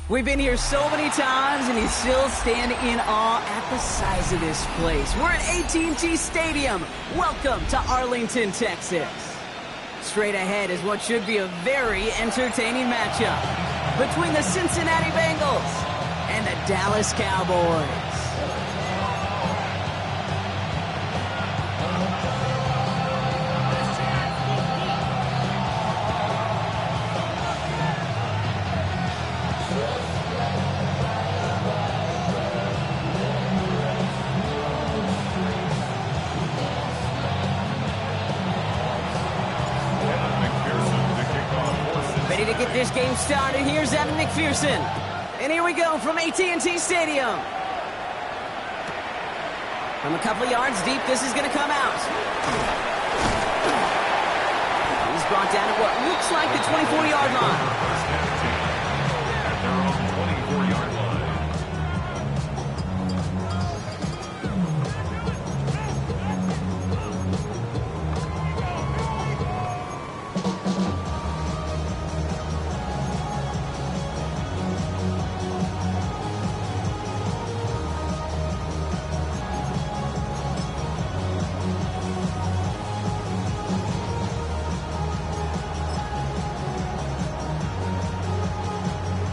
We've been here so many times, and you still stand in awe at the size of this place. We're at AT&T Stadium. Welcome to Arlington, Texas. Straight ahead is what should be a very entertaining matchup between the Cincinnati Bengals and the Dallas Cowboys. Ready to get this game started. Here's Evan McPherson. And here we go from AT&T Stadium. From a couple of yards deep, this is going to come out. He's brought down at what looks like the 24-yard line.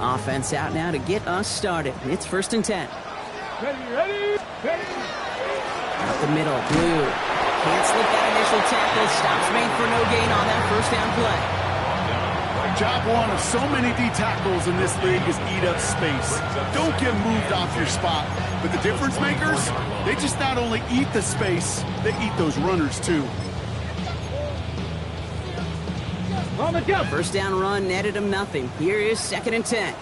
Offense out now to get us started. It's 1st and 10. Ready. Up the middle, Blue. Can't slip that initial tackle. Stops made for no gain on that 1st down play. Job one of so many D tackles in this league is eat up space. Don't get moved off your spot. But the difference makers, they just not only eat the space, they eat those runners too. On the jump. 1st down run netted him nothing. Here is 2nd and 10.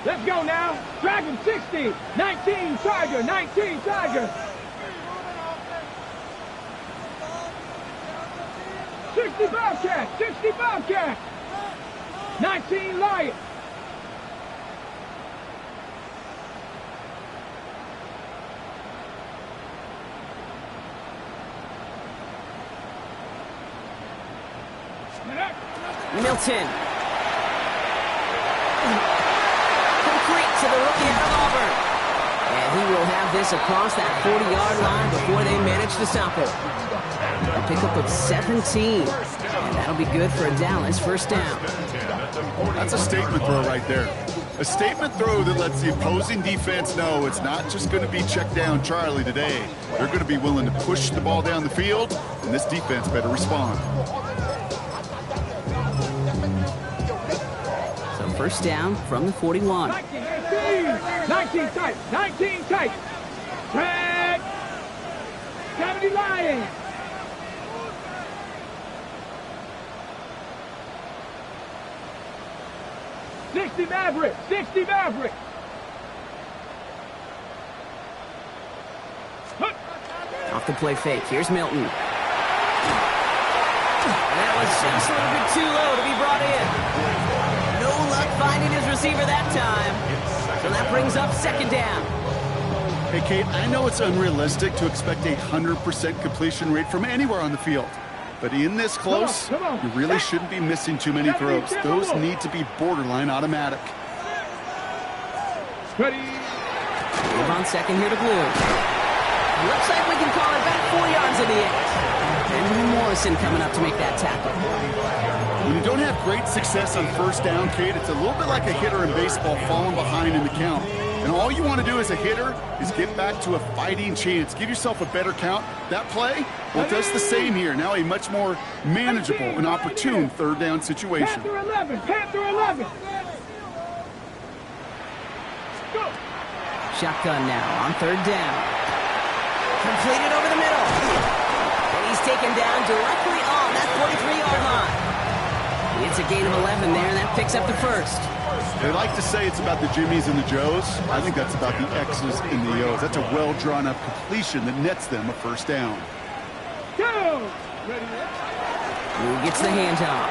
Let's go now. Dragon 60. 19 Charger. 19 Charger. 60 Bobcat. 60 Bobcat. 19 Lion. Milton. Complete to the rookie out of Auburn. And he will have this across that 40-yard line before they manage to stop it. A pickup of 17. And that'll be good for a Dallas 1st down. That's a statement throw right there. A statement throw that lets the opposing defense know it's not just going to be check down Charlie today. They're going to be willing to push the ball down the field, and this defense better respond. So 1st down from the 41. 19 tight. 19 tight. Drag. 70 Lions. Sixty Maverick. 60 Maverick. Off the play fake. Here's Milton. That was just a little bit too low to be brought in. time. So that brings up second down. Hey, Kate, I know it's unrealistic to expect a 100% completion rate from anywhere on the field. But in this close, you really shouldn't be missing too many throws. Those need to be borderline automatic. Ready. Move on second here to Blue. Looks like we can call it back 4 yards in the end. And Morrison coming up to make that tackle. When you don't have great success on first down, Kate, it's a little bit like a hitter in baseball falling behind in the count. And all you want to do as a hitter is get back to a fighting chance. Give yourself a better count. That play, well, it does the same here. Now a much more manageable and opportune third down situation. Panther 11, Panther 11. Go. Shotgun now on third down. Completed over the middle. And he's taken down directly on that 43-yard line. It's a gain of 11 there, and that picks up the first. They like to say it's about the Jimmies and the Joes. I think that's about the X's and the O's. That's a well-drawn-up completion that nets them a first down. Go. Ready. Who gets the handoff?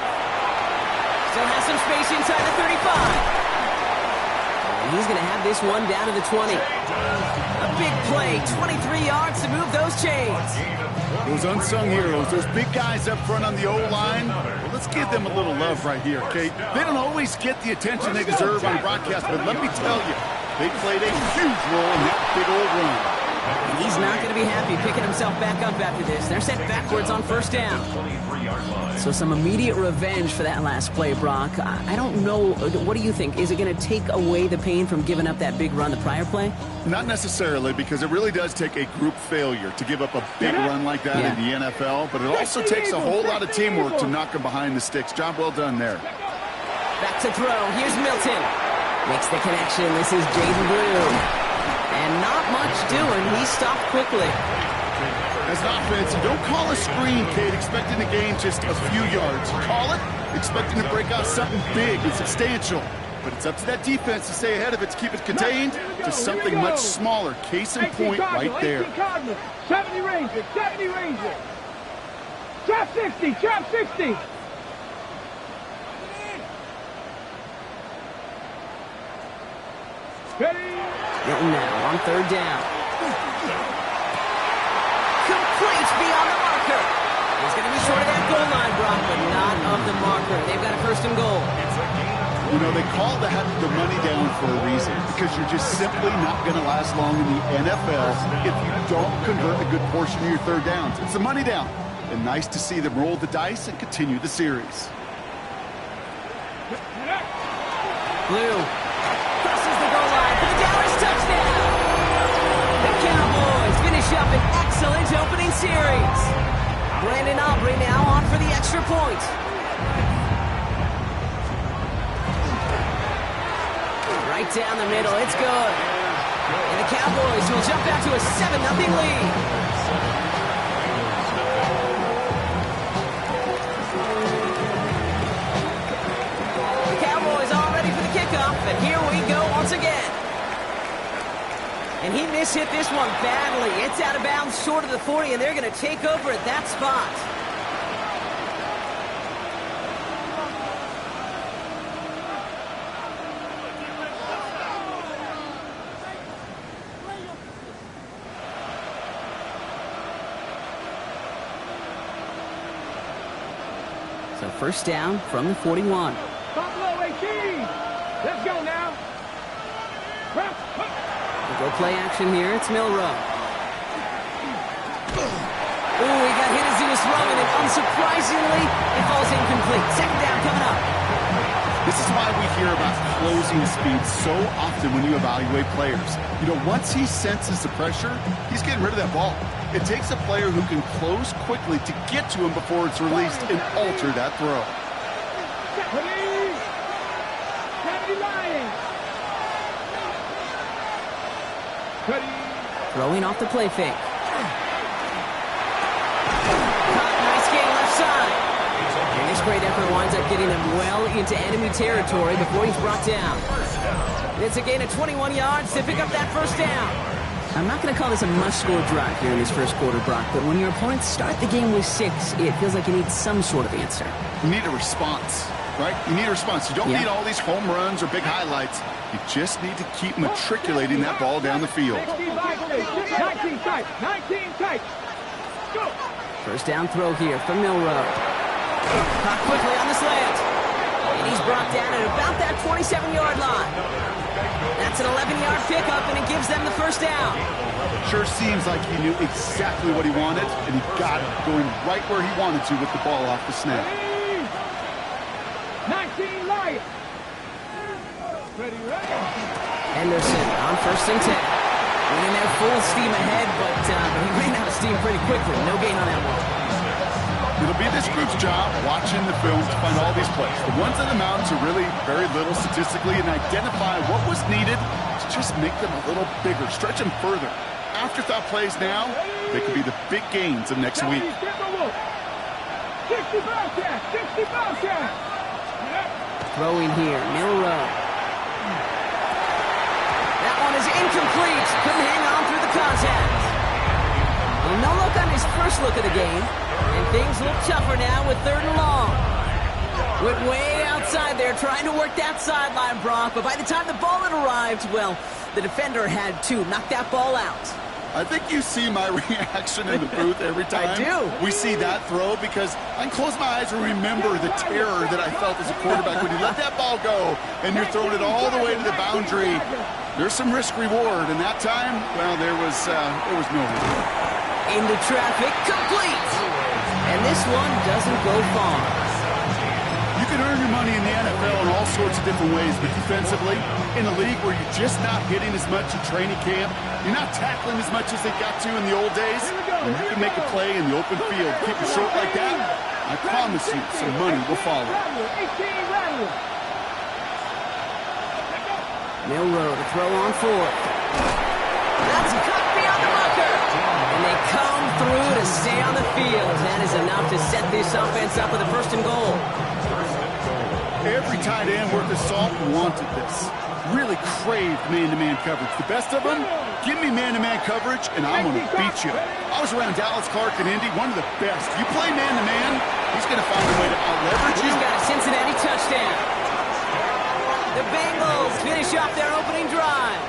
Still has some space inside the 35. And he's going to have this one down to the 20. A big play, 23 yards to move those chains. Those unsung heroes, those big guys up front on the O-line, well, let's give them a little love right here, Kate. They don't always get the attention they deserve on broadcast, but let me tell you, they played a huge role in that big old run. And he's not going to be happy picking himself back up after this. They're set backwards on first down. So some immediate revenge for that last play, Brock. I don't know. What do you think? Is it going to take away the pain from giving up that big run the prior play? Not necessarily, because it really does take a group failure to give up a big run like that in the NFL, but it also takes a whole lot of teamwork to knock them behind the sticks. Job well done there. Back to throw. Here's Milton. Makes the connection. This is Jaden Blue. And not much doing. He stopped quickly. As an offense, you don't call a screen, Kate, expecting to gain just a few yards. You call it expecting to break out something big and substantial. But it's up to that defense to stay ahead of it, to keep it contained to something much smaller. Case in point right there. 70 Ranger, 70 Ranger. Trap 60, trap 60. Ready. Milton now on third down. Complete beyond the marker. He's going to be short of that goal line, Brock, but not of the marker. They've got a first and goal. You know, they call the money down for a reason, because you're just simply not going to last long in the NFL if you don't convert a good portion of your third downs. It's the money down. And nice to see them roll the dice and continue the series. Blue crosses the goal line for the Dallas touchdown. The Cowboys finish up an excellent opening series. Brandon Aubrey now on for the extra point. Right down the middle, it's good. And the Cowboys will jump out to a 7-0 lead. And here we go once again. And he mishit this one badly. It's out of bounds short of the 40, and they're going to take over at that spot. So first down from the 41. Buffalo 18. Let's go now. We'll go play action here. It's Milrow. Oh, he got hit as he was throwing, and unsurprisingly, it falls incomplete. Second down coming up. This is why we hear about closing speed so often when you evaluate players. You know, once he senses the pressure, he's getting rid of that ball. It takes a player who can close quickly to get to him before it's released and alter that throw. Throwing off the play fake. Nice game left side. And this great effort winds up getting him well into enemy territory before he's brought down. And it's a gain of 21 yards to pick up that first down. I'm not going to call this a must-score drive here in this first quarter, Brock, but when your opponents start the game with 6, it feels like you need some sort of answer. You need a response. right? You need a response. You don't need all these home runs or big highlights. You just need to keep matriculating that ball down the field. 19 tight. 19 tight. Go. First down throw here from Milroe. Caught quickly on the slant. And he's brought down at about that 27-yard line. That's an 11-yard pickup, and it gives them the first down. Sure seems like he knew exactly what he wanted, and he got it going right where he wanted to with the ball off the snap. 19 Lions. Ready. Henderson on first and 10. Winning there full steam ahead, but he ran out of steam pretty quickly. No gain on that one. It'll be this group's job watching the film to find all these plays. The ones in the mountains are really very little statistically, and identify what was needed to just make them a little bigger, stretch them further. Afterthought plays now, they could be the big gains of next week. 60 Bobcats. 60 Bobcats. Throwing here, Milroe. That one is incomplete. Couldn't hang on through the contact. Well, no look on his first look of the game. And things look tougher now with 3rd and long. Went way outside there trying to work that sideline, Brock. But by the time the ball had arrived, well, the defender had to knock that ball out. I think you see my reaction in the booth every time I do. we see that throw, because I can close my eyes and remember the terror that I felt as a quarterback when you let that ball go and you're throwing it all the way to the boundary. There's some risk reward, and that time, well, there was no reward. Into traffic, complete. And this one doesn't go far. You can earn your money in the NFL in all sorts of different ways, but defensively, in a league where you're just not hitting as much in training camp, you're not tackling as much as they got to in the old days, when you can make a play in the open field, keep it short like that, I promise you some money will follow. Milroe to throw on 4th. That's cut beyond the marker. And they come through to stay on the field. That is enough to set this offense up with a 1st and goal. Every tight end worth his salt wanted this. Really craved man-to-man coverage. The best of them, give me man-to-man coverage, and I'm going to beat you. I was around Dallas Clark and Indy, one of the best. You play man-to-man, he's going to find a way to out-leverage you. He's got a Cincinnati touchdown. The Bengals finish off their opening drive.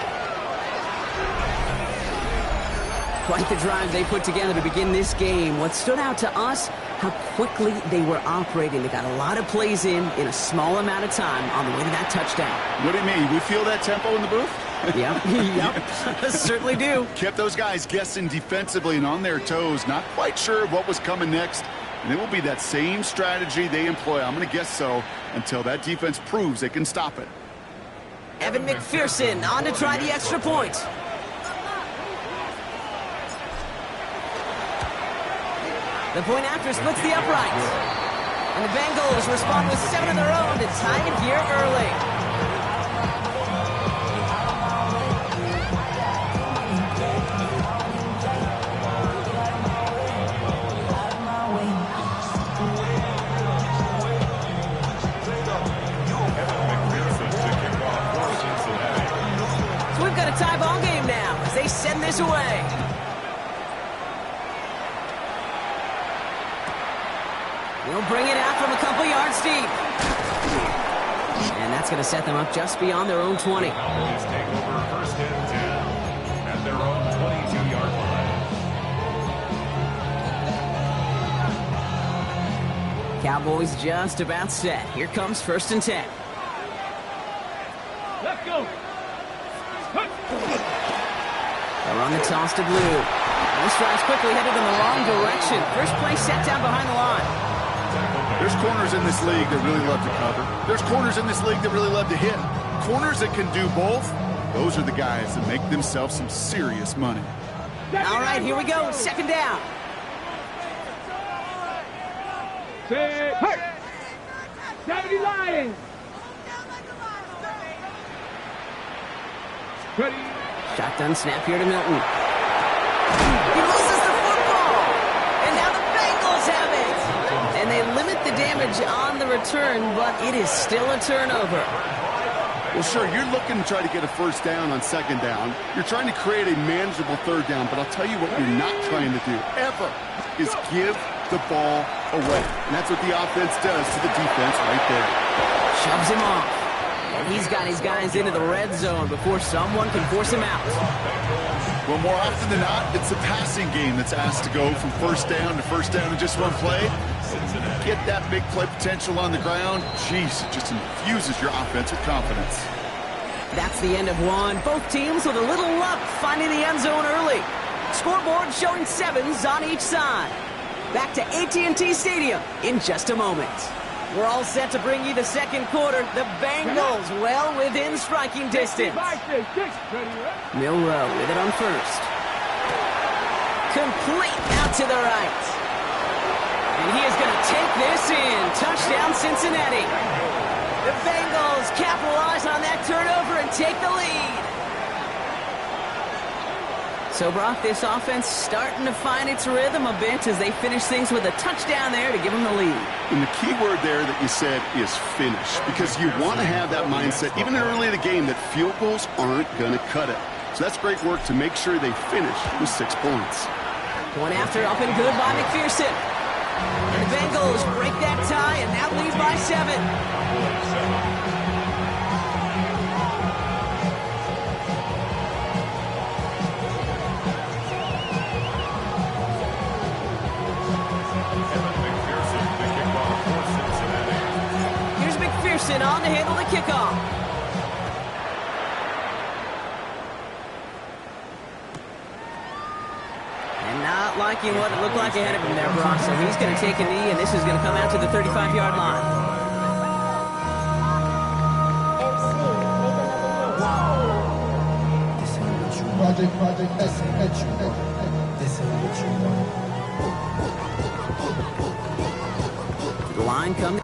Quite the drive they put together to begin this game. What stood out to us, how quickly they were operating. They got a lot of plays in a small amount of time on the way to that touchdown. What do you mean? We feel that tempo in the booth? Yep, certainly do. Kept those guys guessing defensively and on their toes, not quite sure what was coming next. And it will be that same strategy they employ, I'm going to guess so, until that defense proves they can stop it. Evan McPherson on to try the extra point. The point after splits the uprights. And the Bengals respond with 7 of their own to tie it here early. So we've got a tie ball game now as they send this away. We'll bring it out from a couple yards deep. And that's going to set them up just beyond their own 20. Cowboys take over 1st and 10 at their own 22-yard line. Cowboys just about set. Here comes 1st and 10. Let's go. They'll run the toss to Blue. This drive's quickly headed in the wrong direction. First play set down behind the line. There's corners in this league that really love to cover. There's corners in this league that really love to hit. Corners that can do both, those are the guys that make themselves some serious money. All right, here we go. 2nd down. Say, hey! 70 Lions. Ready. Shotgun snap here to Milton. He loses the football. And now the Bengals have it. And they limit the damage on the return, but it is still a turnover. Well, sure, you're looking to try to get a 1st down on 2nd down. You're trying to create a manageable 3rd down, but I'll tell you what you're not trying to do, ever, is give the ball away. And that's what the offense does to the defense right there. Shoves him off. And he's got his guys into the red zone before someone can force him out. Well, more often than not, it's the passing game that's asked to go from first down in just one play. Get that big play potential on the ground. Jeez, it just infuses your offense with confidence. That's the end of one. Both teams with a little luck finding the end zone early. Scoreboard showing 7s on each side. Back to AT&T Stadium in just a moment. We're all set to bring you the second quarter. The Bengals well within striking distance. Milrow with it on first. Complete out to the right. And he is going to take this in. Touchdown, Cincinnati. The Bengals capitalize on that turnover and take the lead. So, Brock, this offense starting to find its rhythm a bit as they finish things with a touchdown there to give them the lead. And the key word there that you said is finish, because you want to have that mindset, even early in the game, that field goals aren't going to cut it. So that's great work to make sure they finish with 6 points. One after up and good by McPherson. The Bengals break that tie and now lead by 7. On to handle the kickoff. And not liking what it looked like ahead of him there, Brock. So he's going to take a knee, and this is going to come out to the 35-yard line. Project S4. The line comes.